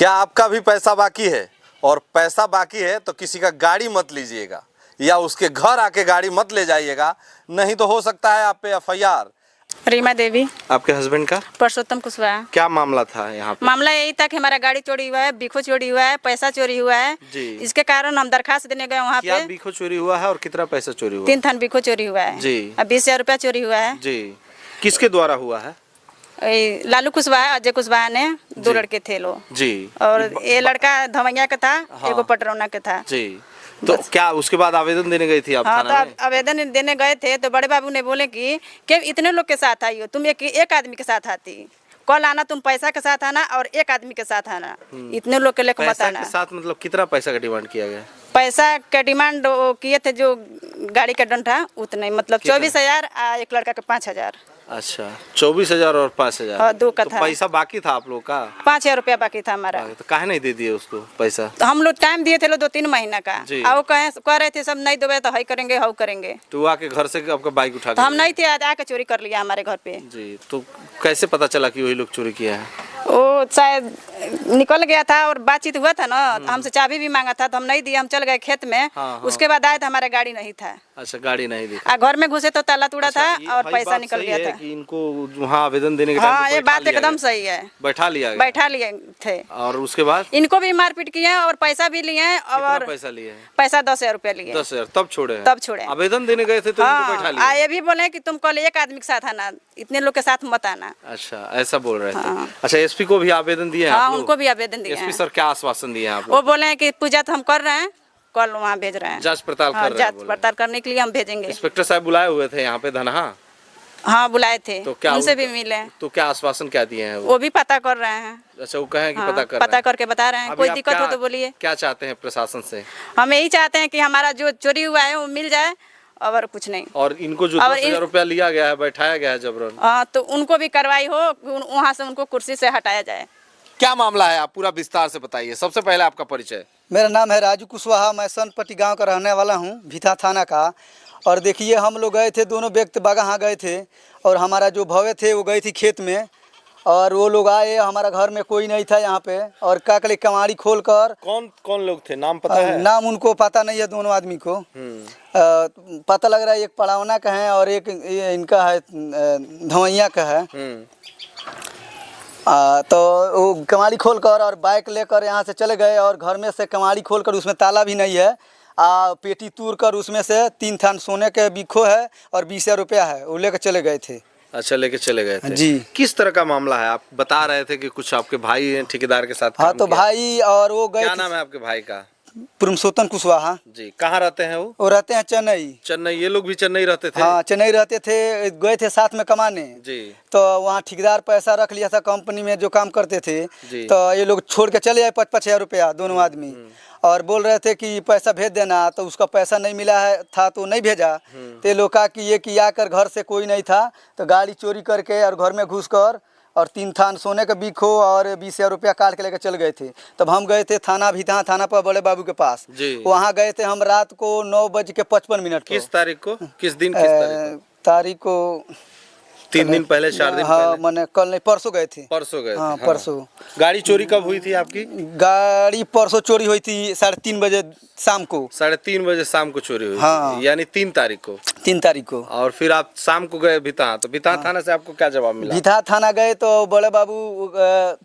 क्या आपका भी पैसा बाकी है और पैसा बाकी है तो किसी का गाड़ी मत लीजिएगा या उसके घर आके गाड़ी मत ले जाइएगा, नहीं तो हो सकता है आप पे एफआईआर। रीमा देवी। आपके हस्बैंड का? पुरुषोत्तम कुशवाहा। क्या मामला था यहाँ पे? मामला यही था कि हमारा गाड़ी चोरी हुआ है, बीखो चोरी हुआ है, पैसा चोरी हुआ है जी। इसके कारण हम दरखास्त देने गए वहाँ पे। बीखो चोरी हुआ है और कितना पैसा चोरी हुआ? 3 थान बीखो चोरी हुआ है जी। 20,000 रुपया चोरी हुआ है जी। किसके द्वारा हुआ है? लालू कुशवाहा, अजय कुशवाहा ने 2 लड़के थे लोग जी। और ये लड़का धमैया का था। हाँ। एगो पटरौना का था जी। तो क्या उसके बाद आवेदन देने गई थी आप हाँ, थाना में? तो आवेदन देने गए थे तो बड़े बाबू ने बोले कि इतने लोग के साथ आई हो, तुम एक आदमी के साथ आती, कल आना तुम पैसा के साथ आना और एक आदमी के साथ आना, इतने लोग के लेकर मत पैसा आना। के साथ मतलब कितना पैसा का डिमांड किया गया? पैसा का डिमांड किए थे जो गाड़ी का दंड था उतने, मतलब 24,000 एक लड़का का 5,000। अच्छा, 24,000 और 5,000। हाँ, 2 का तो था। पैसा बाकी था आप लोग का? 5,000 रुपया बाकी था हमारा। तो काहे नहीं दे दिए उसको पैसा? तो हम लोग टाइम दिए थे 2-3 महीना का, जी। और वो कह रहे थे सब नहीं दोगे तो हई करेंगे हऊ करेंगे। तो आके घर से आपका बाइक उठा तो हम नहीं थे, आज आके चोरी कर लिया हमारे घर पे। जी। तो कैसे पता चला कि वही लोग चोरी किया है? वो शायद निकल गया था और बातचीत हुआ था ना, तो हमसे चाबी भी मांगा था तो हम नहीं दिए, हम चल गए खेत में। हाँ। उसके बाद आए तो हमारा गाड़ी नहीं था। अच्छा, गाड़ी नहीं दी। घर में घुसे तो ताला तोड़ा था और भाई पैसा बात निकल सही गया है था। कि इनको वहाँ आवेदन देने के टाइम हाँ, पे ये बैठा बात लिया एकदम गया। सही है। बैठा लिया गया। बैठा लिए थे और उसके बाद इनको भी मारपीट किए और पैसा भी लिए और पैसा लिए हैं? पैसा 10,000 रुपया लिए। 10,000 तब छोड़े हैं? तब छोड़े। आवेदन देने गए थे तो इनको बैठा लिया? हाँ, ये भी बोले कि तुम कल एक आदमी के साथ आना, इतने लोग के साथ मत आना। अच्छा, ऐसा बोल रहे थे। हाँ। अच्छा, एसपी को भी आवेदन दिए हैं हाँ, आप लोग? उनको भी आवेदन दिए एसपी हैं। सर क्या आश्वासन दिए हैं आप वो लोग? बोले हैं कि पूजा तो हम कर रहे हैं, कल वहाँ भेज रहे हैं, जांच पड़ताल कर रहे हैं जांच बोले। पड़ताल करने के लिए हम भेजेंगे। इंस्पेक्टर साहब बुलाए हुए थे यहाँ पे धनहा? हाँ, बुलाए थे। तो क्या उनसे भी उनका- मिले। तो क्या आश्वासन क्या दिए हैं वो भी पता कर रहे हैं। अच्छा, वो कहें कि हाँ, पता कर पता रहे हैं। करके बता रहे हैं। अभी कोई आप दिक्कत हो क्या- तो बोलिए। क्या चाहते हैं प्रशासन से? हम यही चाहते हैं कि हमारा जो चोरी हुआ है वो मिल जाए और कुछ नहीं। और इनको जो और 10,000 रुपया लिया गया है, बैठाया गया है जबरन, हाँ, तो उनको भी कार्रवाई हो, वहाँ से उनको कुर्सी से हटाया जाए। क्या मामला है? आप पूरा विस्तार से बताइए। सबसे पहले आपका परिचय। मेरा नाम है राजू कुशवाहा, मैं सोनपट्टी गांव का रहने वाला हूं, भीता थाना का। और देखिए, हम लोग गए थे, दोनों व्यक्ति बगहा गए थे और हमारा जो भवे थे वो गई थी खेत में, और वो लोग आए, हमारा घर में कोई नहीं था यहाँ पे, और काकले कमाड़ी खोल कर। कौन कौन लोग थे, नाम पता है? नाम उनको पता नहीं है, दोनों आदमी को। पता लग रहा है एक पड़ावना का है और एक इनका है धमैया का है। तो वो कमाड़ी खोल कर और बाइक लेकर यहाँ से चले गए, और घर में से कमाड़ी खोल कर, उसमें ताला भी नहीं है, पेटी तोड़ कर उसमें से 3 थान सोने के बीखो है और 20,000 रुपया है, वो लेकर चले गए थे। अच्छा, लेके चले गए थे जी। किस तरह का मामला है? आप बता रहे थे कि कुछ आपके भाई हैं ठेकेदार के साथ हाँ, काम तो किया। भाई और वो गए। क्या नाम है आपके भाई का? पुरुषोत्तम कुशवाहा जी। कहाँ रहते हैं वो? वो रहते हैं चेन्नई। चेन्नई। ये लोग भी चेन्नई रहते थे? हाँ, चेन्नई रहते थे, गए थे साथ में कमाने जी। तो वहाँ ठेकेदार पैसा रख लिया था कंपनी में जो काम करते थे जी। तो ये लोग छोड़ के चले आए 5,000 रुपया दोनों आदमी, और बोल रहे थे कि पैसा भेज देना, तो उसका पैसा नहीं मिला है था तो नहीं भेजा। तो ये लोग कहा कि ये कि आकर घर से कोई नहीं था, तो गाड़ी चोरी करके और घर में घुस कर और 3 थान सोने का बीखो और 20,000 रुपया काट के लेकर चल गए थे। तब हम गए थे थाना भीता थाना पर बड़े बाबू के पास। वहाँ गए थे हम रात को 9:55 को। किस तारीख को? किस दिन? किस तारीख को 3 दिन पहले, 4 दिन हाँ, पहले? मैंने कल नहीं, परसों गए थे। परसों गए थे। हाँ, परसों। गाड़ी चोरी कब हुई थी आपकी? गाड़ी परसों चोरी हुई थी 3:30 बजे शाम को। 3:30 बजे शाम को चोरी हुई? हाँ। यानी 3 तारीख को? 3 तारीख को। और फिर आप शाम को गए भीता, तो भीता थाना से आपको क्या जवाब मिला? भीता थाना गए तो बड़े बाबू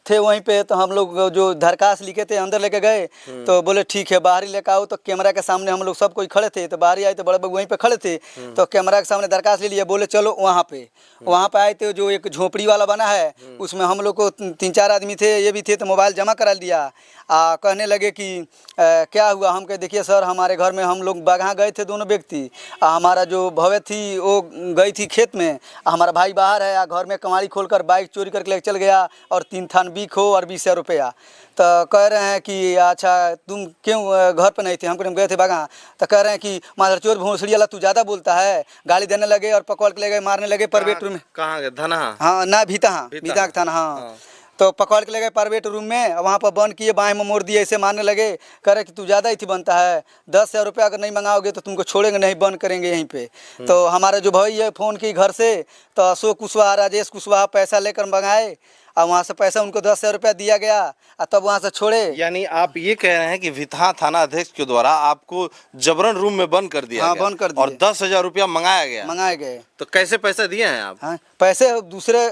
थे वहीं पे, तो हम लोग जो दरखास्त लिखे थे अंदर लेके गए, तो बोले ठीक है बाहर ही लेकर आओ। तो कैमरा के सामने हम लोग सब कोई खड़े थे, तो बाहर ही आए तो बड़े बाबू वहीं पे खड़े थे, तो कैमरा के सामने दरखास्त ले लिए, बोले चलो वहाँ पे। वहाँ पे आए थे, जो एक झोपड़ी वाला बना है उसमें हम लोग को 3-4 आदमी थे, ये भी थे, तो मोबाइल जमा करा दिया। कहने लगे कि क्या हुआ? हम कहे देखिए सर, हमारे घर में हम लोग बगहा गए थे दोनों व्यक्ति, हमारा जो भवे थी वो गई थी खेत में, हमारा भाई बाहर है, घर में कमाड़ी खोलकर बाइक चोरी करके लेकर चल गया और 3 थान बीखो और 20,000 रुपया। तो कह रहे हैं कि अच्छा तुम क्यों घर पर नहीं थे? हम गए थे बगहा। तो कह रहे हैं कि माधर चोर भोसड़ी वाला तू ज़्यादा बोलता है, गाली देने लगे और पकड़ के ले गए, मारने लगे प्राइवेट रूम में। कहाँ गए? धनहा? हाँ ना, भीता थाना। हाँ, तो पकड़ के ले गए प्राइवेट रूम में, वहाँ पर बंद किए, बाएं में मोड़ दिए, ऐसे मारने लगे, कह रहे कि तू ज़्यादा ही थी बनता है, 10,000 रुपया अगर नहीं मंगाओगे तो तुमको छोड़ेंगे नहीं, बंद करेंगे यहीं पे। तो हमारा जो भाई है फ़ोन की घर से, तो अशोक कुशवाहा, राजेश कुशवाहा पैसा लेकर मंगाए, और वहाँ से पैसा उनको 10,000 रुपया दिया गया और तब वहाँ से छोड़े। यानी आप ये कह रहे हैं कि भितहा थाना अध्यक्ष के द्वारा आपको जबरन रूम में बंद कर दिया हाँ, गया बंद कर दिए। और 10,000 रुपया मंगाए गए। तो कैसे पैसे दिए हैं आप? हाँ, पैसे दूसरे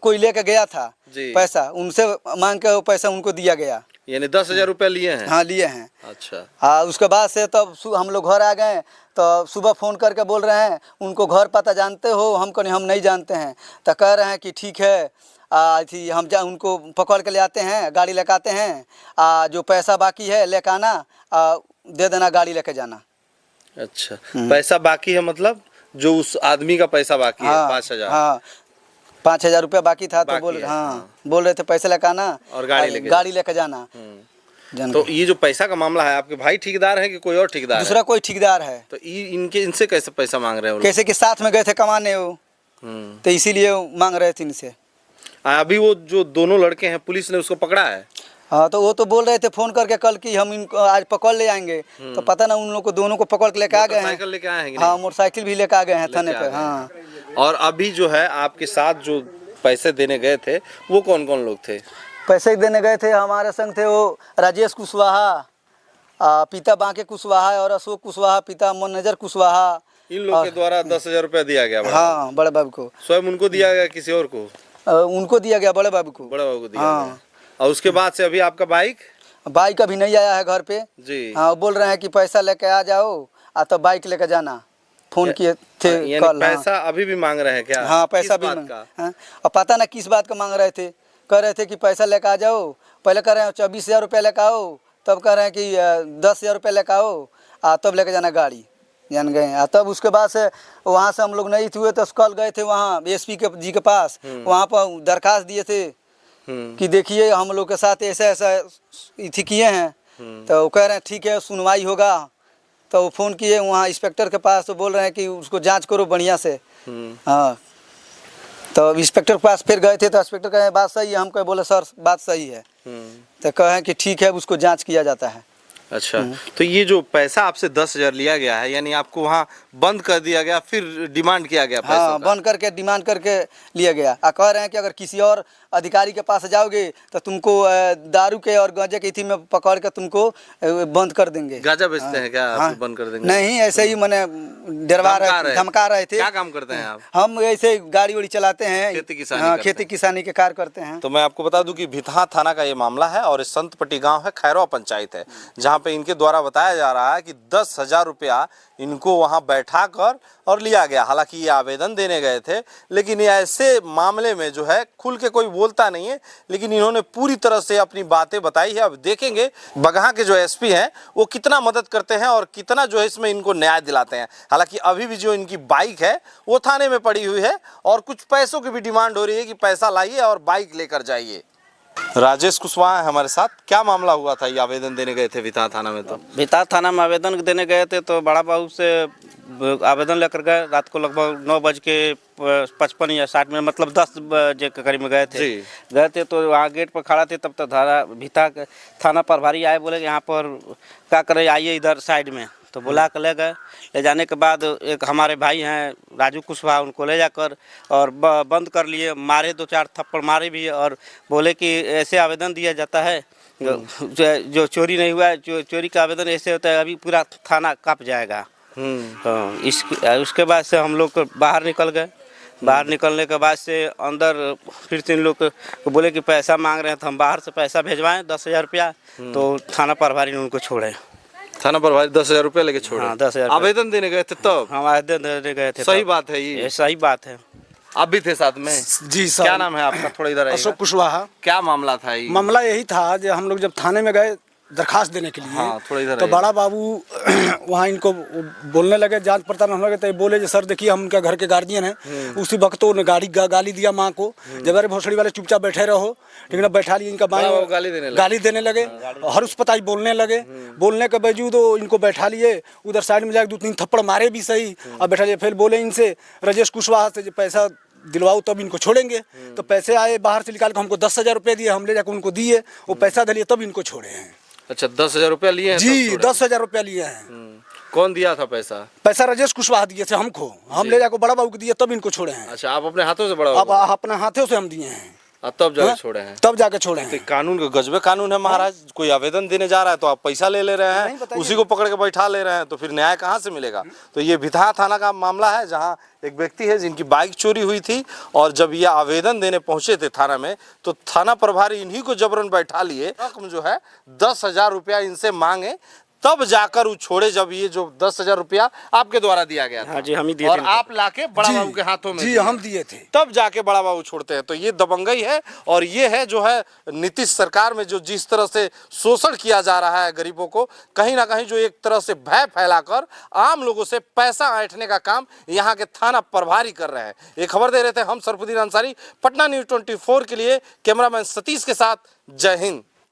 कोई लेके गया था जी। पैसा, उनसे मांग के वो पैसा उनको दिया गया। यानी 10,000 रुपया लिए हैं? हाँ, लिए हैं। अच्छा। उसके बाद से तब हम लोग घर आ गए तो सुबह फ़ोन करके बोल रहे हैं उनको घर पता जानते हो? हम कहीं हम नहीं जानते हैं। तो कह रहे हैं कि ठीक है थी हम उनको पकड़ के ले आते हैं, गाड़ी लेके आते हैं, जो पैसा बाकी है लेके आना, दे देना, गाड़ी लेके जाना। अच्छा, पैसा बाकी है मतलब जो उस आदमी का पैसा बाकी है 5,000? हाँ, 5,000 रुपया बाकी था। तो बोल रहे थे पैसे लेके आना और गाड़ी लेके जाना। तो ये जो पैसा का मामला है, आपके भाई ठेकेदार है कि कोई और ठेकेदार? दूसरा कोई ठेकेदार है। तो इनसे कैसे पैसा मांग रहे हैं? कैसे कि साथ में गए थे कमाने वो, तो इसीलिए मांग रहे थे इनसे। अभी वो जो दोनों लड़के हैं पुलिस ने उसको पकड़ा है? हाँ, तो वो तो बोल रहे थे फोन करके कल कि हम इनको आज पकड़ ले आएंगे। तो पता ना उन लोग को दोनों को पकड़ के लेके आ गए हैं। मोटरसाइकिल लेके आए हैं? हाँ, मोटरसाइकिल भी लेके आ गए हैं थाने पे। हाँ। और अभी जो है आपके साथ जो पैसे देने गए थे वो कौन कौन लोग थे? पैसे देने गए थे हमारे संग थे वो राजेश कुशवाहा, पिता बांके कुशवाहा, और अशोक कुशवाहा, पिता मनोजर कुशवाहा। इन लोग के द्वारा 10,000 रुपया दिया गया? हाँ, बड़े बाबू को। स्वयं उनको दिया गया किसी और को? उनको दिया गया, बड़े बाबू को। बड़े बाबू को दिया गया। और उसके बाद से अभी आपका बाइक अभी नहीं आया है घर पे जी। हाँ, बोल रहे हैं कि पैसा लेके आ जाओ तो बाइक लेके जाना। फोन किए थे कल। पैसा अभी भी मांग रहे हैं क्या? हाँ, पैसा भी और पता ना किस बात का मांग रहे थे। कह रहे थे कि पैसा लेके आ जाओ, पहले कह रहे हैं 24,000 रुपया लेके आओ, तब कह रहे हैं कि 10,000 रुपया लेके आओ, तब लेके जाना गाड़ी। जान गए। तब उसके बाद से वहाँ से हम लोग नहीं हुए तो कल गए थे वहाँ एसपी जी के पास, वहाँ पर दरखास्त दिए थे कि देखिए हम लोग के साथ ऐसा ऐसा इथी किए हैं। तो वो कह रहे हैं ठीक है सुनवाई होगा। तो वो फ़ोन किए वहाँ इंस्पेक्टर के पास, तो बोल रहे हैं कि उसको जांच करो बढ़िया से। हाँ, तो इंस्पेक्टर के पास फिर गए थे तो इंस्पेक्टर कहे बात सही है। हम कहे बोले सर बात सही है। तो कहें कि ठीक है उसको जांच किया जाता है। अच्छा, तो ये जो पैसा आपसे 10,000 लिया गया है, यानी आपको वहाँ बंद कर दिया गया, फिर डिमांड किया गया पैसा? हाँ, बंद करके डिमांड करके लिया गया। कह रहे हैं कि अगर किसी और अधिकारी के पास जाओगे तो तुमको दारू के और गांजे के इथी में पकड़ के तुमको बंद कर देंगे। गांजा बेचते हैं क्या? हाँ, बंद कर देंगे? नहीं, ऐसे ही मैंने डरवा रहे, धमका रहे थे। क्या काम करते हैं आप? हम ऐसे गाड़ी वाड़ी चलाते हैं, खेती किसानी के कार्य करते हैं। तो मैं आपको बता दूं कि भितहा थाना का ये मामला है और संतपट्टी गांव है, खैरवा पंचायत है, जहां पे इनके द्वारा बताया जा रहा है कि 10,000 रुपया इनको वहां बैठा कर और लिया गया। हालांकि ये आवेदन देने गए थे, लेकिन ये ऐसे मामले में जो है खुल के कोई बोलता नहीं है, लेकिन इन्होंने पूरी तरह से अपनी बातें बताई है। अब देखेंगे बगहा के जो एसपी हैं वो कितना मदद करते हैं और कितना जो है इसमें इनको न्याय दिलाते हैं। हालांकि अभी भी जो इनकी बाइक है वो थाने में पड़ी हुई है और कुछ पैसों की भी डिमांड हो रही है कि पैसा लाइए और बाइक लेकर जाइए। राजेश कुशवाहा है हमारे साथ। क्या मामला हुआ था? ये आवेदन देने गए थे भितहा थाना में? तो भितहा थाना में आवेदन देने गए थे तो बड़ा बाबू से आवेदन लेकर गए। रात को लगभग 9:55 या 60 मिनट, मतलब 10 बजे के करीब में गए थे। तो वहाँ गेट पर खड़ा थे, तब तक भितहा थाना प्रभारी आए, बोले कि यहाँ पर क्या करें, आइए इधर साइड में। तो बुला कर ले गए। ले जाने के बाद एक हमारे भाई हैं राजू कुशवाहा, उनको ले जाकर और बंद कर लिए, मारे, 2-4 थप्पड़ मारे भी, और बोले कि ऐसे आवेदन दिया जाता है जो चोरी नहीं हुआ है, चोरी का आवेदन ऐसे होता है, अभी पूरा थाना काँप जाएगा। उसके बाद से हम लोग बाहर निकल गए। बाहर निकलने के बाद से अंदर फिर से इन लोग को बोले कि पैसा मांग रहे हैं, तो हम बाहर से पैसा भेजवाएं 10,000 रुपया। तो थाना प्रभारी ने उनको छोड़े। थाना प्रभारी 10,000 रुपया लेके छोड़े? हाँ, 10,000 आवेदन देने गए थे तब? हम आवेदन देने गए थे। सही बात है ये सही बात है। आप भी थे साथ में? जी सर। क्या नाम है आपका? थोड़ा इधर आइएगा। अशोक कुशवाहा। क्या मामला था ये? मामला यही था जो हम लोग जब थाने में गए दरखास्त देने के लिए, हाँ, थोड़ा इधर तो बड़ा बाबू वहाँ इनको बोलने लगे, जांच पड़ताल होने लगे। तो बोले जो सर देखिए हम उनका घर के गार्जियन हैं। उसी वक्त तो उन्होंने गाली दिया माँ को, जब अरे भोसड़ी वाले चुपचाप बैठे रहो, ठीक है, बैठा लिए इनका बाएं, गाली देने लगे, हर उस पताई बोलने लगे। बोलने के बावजूद इनको बैठा लिए, उधर साइड में जाकर 2-3 थप्पड़ मारे भी सही, और बैठा लिए। फिर बोले इनसे राजेश कुशवाहा से पैसा दिलवाओ तब इनको छोड़ेंगे। तो पैसे आए बाहर से निकाल के हमको 10,000 रुपये दिए, हम ले जाकर उनको दिए, वो पैसा दिए तब इनको छोड़े हैं। अच्छा, 10,000 रुपया लिए हैं? जी, 10,000 रुपया लिए हैं। कौन दिया था पैसा? पैसा राजेश कुशवाहा दिए थे हमको, हम ले जाकर बड़ा बाबू को दिए तब इनको छोड़े हैं। अच्छा, आप अपने हाथों से? बड़ा अब अपने हाथों से हम दिए हैं। तब जाके हाँ? छोड़े हैं। तब जाके छोड़े हैं। कानून का गजबे कानून है महाराज। कोई आवेदन देने जा रहा है तो आप पैसा ले रहे नहीं, हैं, बताइए। उसी को पकड़ के बैठा ले रहे हैं, तो फिर न्याय कहाँ से मिलेगा। तो ये भितहा थाना का मामला है, जहाँ एक व्यक्ति है जिनकी बाइक चोरी हुई थी, और जब ये आवेदन देने पहुंचे थे थाना में, तो थाना प्रभारी इन्हीं को जबरन बैठा लिए। रकम जो है 10,000 रुपया इनसे मांगे, तब जाकर वो छोड़े, जब ये जो 10,000 रुपया आपके द्वारा दिया गया था। हाँ जी, हम ही दिए और थे। आप लाके बड़ा बाबू के हाथों में जी दिए। हम दिए थे। तब जाके बड़ा बाबू छोड़ते हैं। तो ये दबंगई है, और ये है जो है नीतीश सरकार में जो जिस तरह से शोषण किया जा रहा है गरीबों को, कहीं ना कहीं जो एक तरह से भय फैलाकर आम लोगों से पैसा ऐंठने का काम यहाँ के थाना प्रभारी कर रहे हैं। ये खबर दे रहे थे हम सरफुद्दीन अंसारी, पटना न्यूज़ 24 के लिए कैमरामैन सतीश के साथ। जय हिंद।